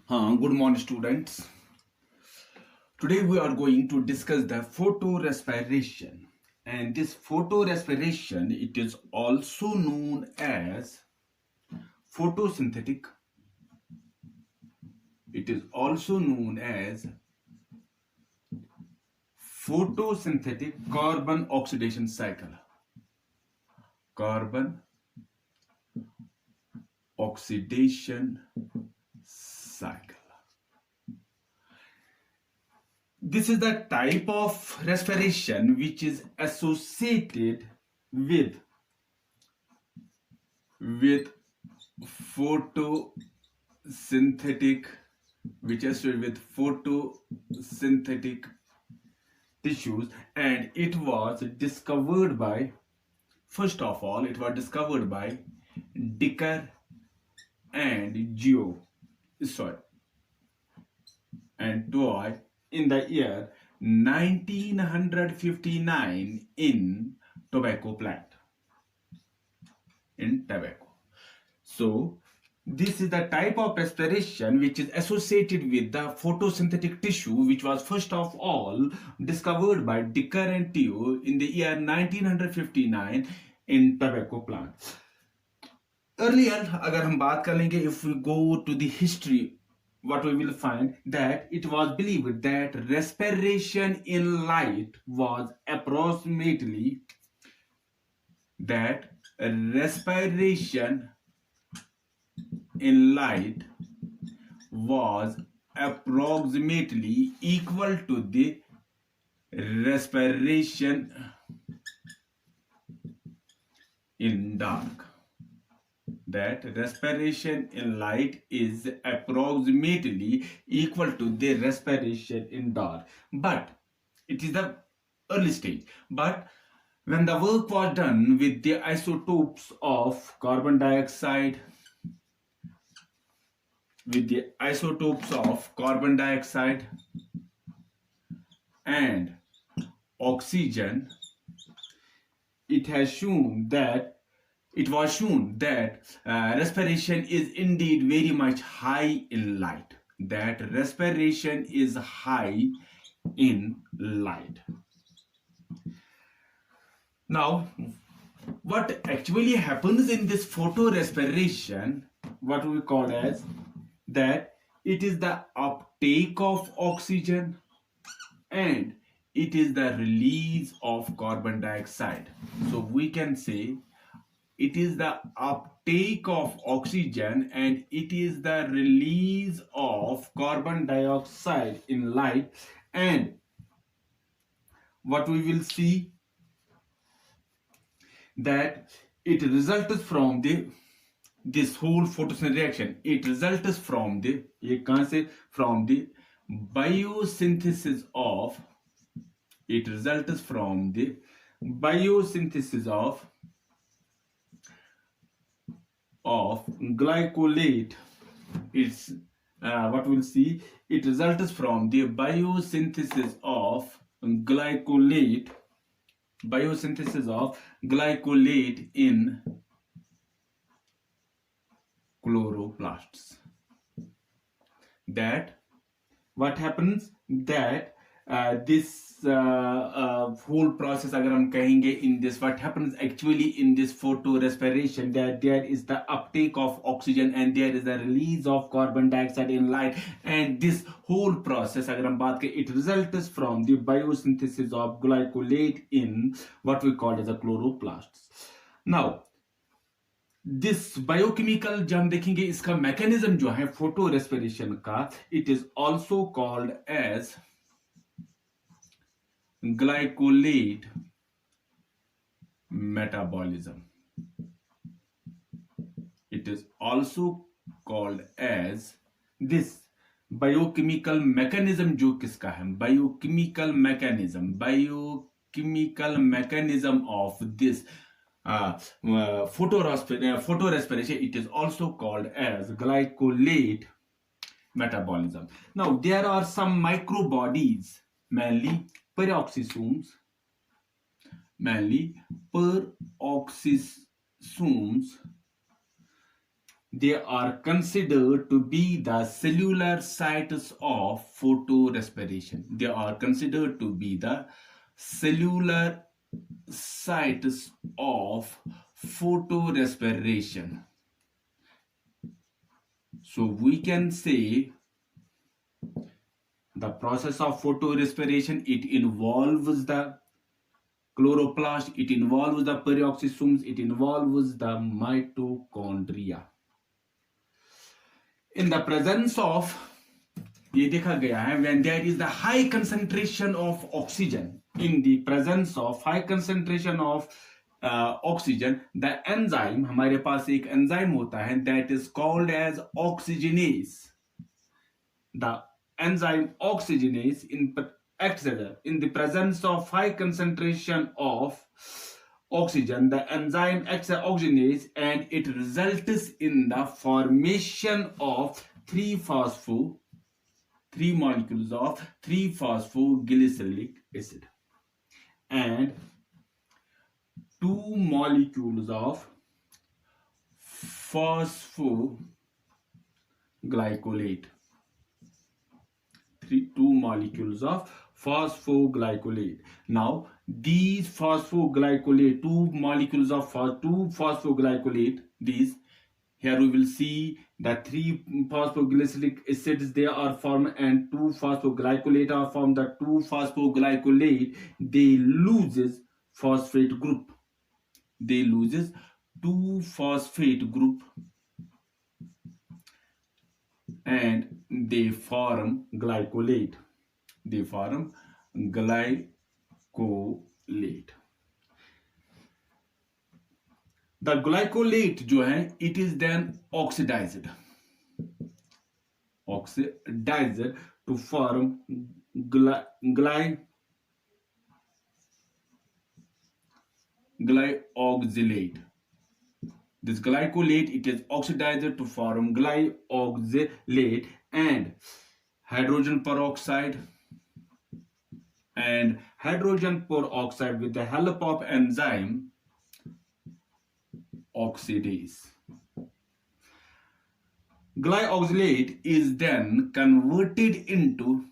Good morning, students. Today we are going to discuss the photorespiration. And this photorespiration, it is also known as photosynthetic. It is also known as photosynthetic carbon oxidation cycle. Carbon oxidation cycle. This is the type of respiration which is associated with photosynthetic, which is with photosynthetic tissues, and it was discovered by, first of all, it was discovered by Dicker and Dewey in the year 1959 in tobacco plant. So this is the type of respiration which is associated with the photosynthetic tissue, which was first of all discovered by Dicker and Dewey in the year 1959 in tobacco plant. Earlier, अगर हम बात कर लेंगे, if we go to the history, what we will find that it was believed that respiration in light was approximately equal to the respiration in dark. That respiration in light is approximately equal to the respiration in dark. But it is the early stage. But when the work was done with the isotopes of carbon dioxide, and oxygen, it was shown that respiration is indeed very much high in light. That respiration is high in light. Now, what actually happens in this photorespiration, what we call as that it is the uptake of oxygen and it is the release of carbon dioxide. So we can say it is the uptake of oxygen and it is the release of carbon dioxide in light. And what we will see that it results from this whole photosynthetic reaction. It results from the biosynthesis of glycolate. It's what we'll see. It results from the biosynthesis of glycolate in chloroplasts. That what happens that this whole process, अगर हम कहेंगे in this, what happens actually in this photorespiration, that there is the uptake of oxygen and there is the release of carbon dioxide in light, and this whole process, अगर हम बात करें, it results from the biosynthesis of glycolate in what we call as the chloroplasts. Now, this biochemical जब हम देखेंगे इसका mechanism जो है फोटो रेस्पिरेशन का, it is also called as glycolate metabolism. It is also called as this biochemical mechanism, जो किसका है, biochemical mechanism of this photorespiration. It is also called as glycolate metabolism. Now, there are some microbodies, mainly peroxisomes, they are considered to be the cellular sites of photorespiration. They are considered to be the cellular sites of photorespiration. So we can say the process of photorespiration, it involves the chloroplast, it involves the peroxisomes, it involves the mitochondria. In the presence of, ये देखा गया है, when there is the high concentration of oxygen, in the presence of high concentration of oxygen, the enzyme, हमारे पास एक enzyme होता है, that is called as oxygenase. The enzyme oxygenase acts in the presence of high concentration of oxygen. The enzyme acts as oxygenase and it results in the formation of three molecules of 3-phosphoglyceric acid and 2 molecules of phosphoglycolate. 2 molecules of phosphoglycolate. Now, these phosphoglycolate, 2 molecules of 2 phosphoglycolate, these, here we will see that 3 phosphoglyceric acids, they are formed and 2 phosphoglycolate are formed. The 2 phosphoglycolate, they loses phosphate group. They loses 2 phosphate group and they form glycolate. They form glycolate. The glycolate जो है, it is then oxidized to form glyoxylate. This glycolate, it is oxidized to form glyoxylate and hydrogen peroxide with the help of enzyme oxidase. Glyoxylate is then converted into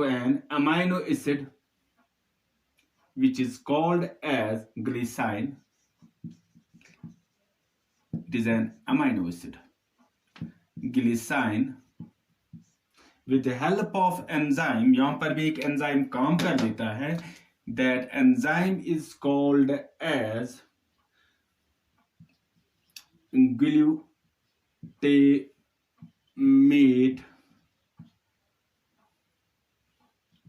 an amino acid which is called as glycine. It is an amino acid. Glycine with the help of enzyme, यहाँ पर भी एक enzyme काम कर देता है. That enzyme is called as glutamate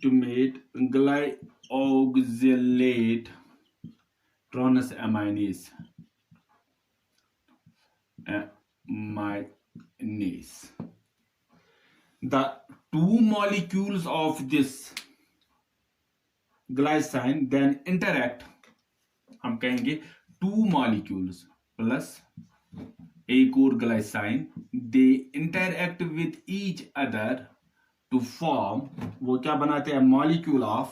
glyoxylate transaminase. The 2 molecules of this glycine then interact, हम कहेंगे 2 molecules plus एक और glycine, they interact with each other to form, वो क्या बनाते हैं, molecule of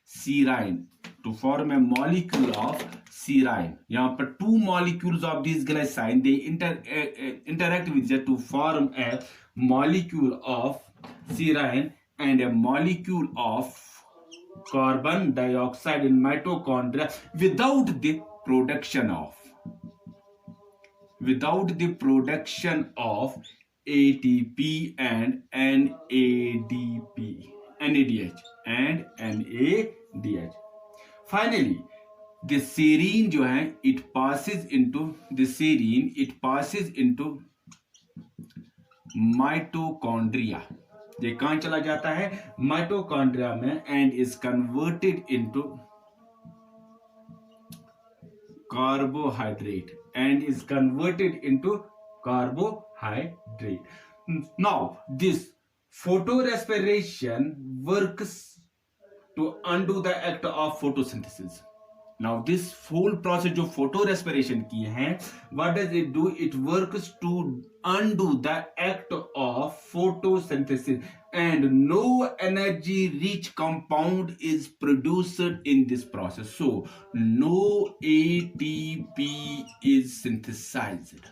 serine. To form a molecule of serine. यहाँ पर 2 molecules of this glycine, they interact with each other to form a molecule of serine and a molecule of carbon dioxide in mitochondria without the production of ATP and NADH. Finally, the serine जो है, it passes into mitochondria. ये कहाँ चला जाता है, mitochondria में, and is converted into carbohydrate. Now, this photorespiration works to undo the act of photosynthesis. Now, this whole process जो photorespiration की है, what does it do? It works to undo the act of photosynthesis and no energy rich compound is produced in this process. So, no ATP is synthesized.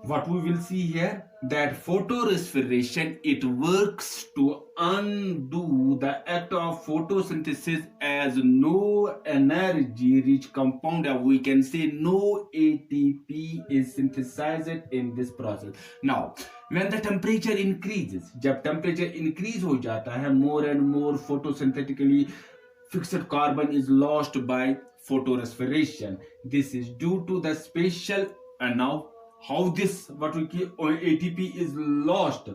what we will see here, that photorespiration, it works to undo the act of photosynthesis, as no energy rich compound, or we can say no ATP is synthesized in this process. Now when the temperature increases, जब temperature increase हो जाता है, more and more photosynthetically fixed carbon is lost by photorespiration. This is due to the special, and now how this, what we call ATP is lost,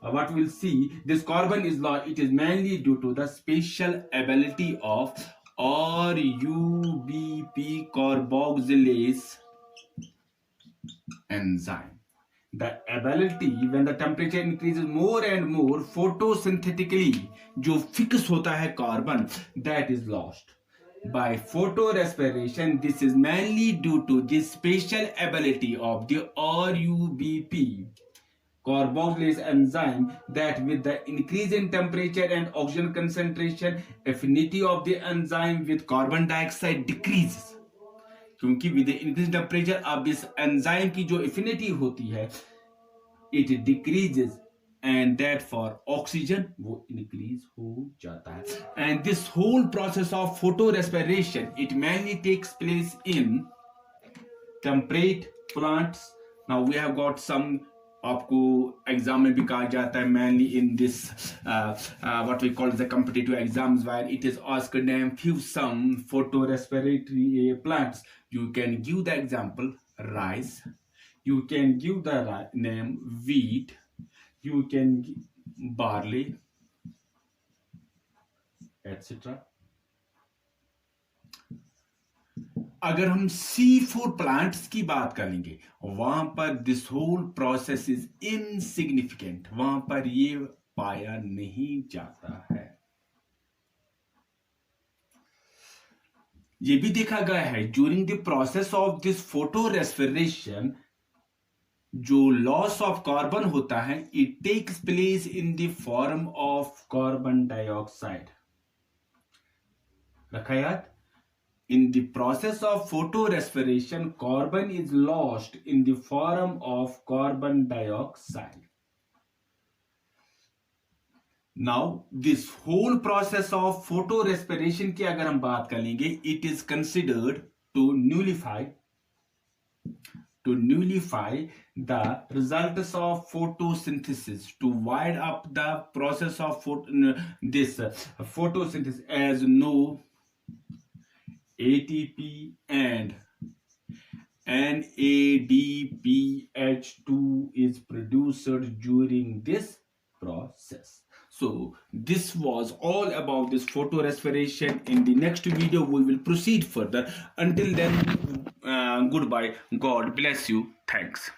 what we'll see, this carbon is lost, it is mainly due to the special ability of RUBP carboxylase enzyme. The ability, when the temperature increases more and more, photosynthetically जो fix होता है carbon, that is lost by photorespiration. This is mainly due to the special ability of the RUBP carboxylase enzyme, that with the increase in temperature and oxygen concentration, affinity of the enzyme with carbon dioxide decreases. क्योंकि with increase temperature अब इस enzyme की जो affinity होती है it decreases, and that for oxygen वो increase हो जाता है. And this whole process of photorespiration, it mainly takes place in temperate plants. Now we have got some, आपको एग्जाम में भी कहा जाता है, mainly in this what we call the competitive exams, where it is asked name few some photorespiratory plants. You can give the example rice, you can give the name wheat, you can barley, etc. अगर हम C4 plants की बात करेंगे, वहां पर this whole process is insignificant, वहां पर ये पाया नहीं जाता है. ये भी देखा गया है during the process of this photo respiration, जो लॉस ऑफ कार्बन होता है, it takes place in the form of carbon dioxide. रखा याद? In the process of photorespiration, carbon is lost in the form of carbon dioxide. Now, this whole process of photorespiration की अगर हम बात करेंगे, it is considered to nullify the results of photosynthesis, to wind up the process of photosynthesis, as no ATP and NADPH2 is produced during this process. So this was all about this photorespiration. In the next video we will proceed further. Until then, goodbye. God bless you. Thanks.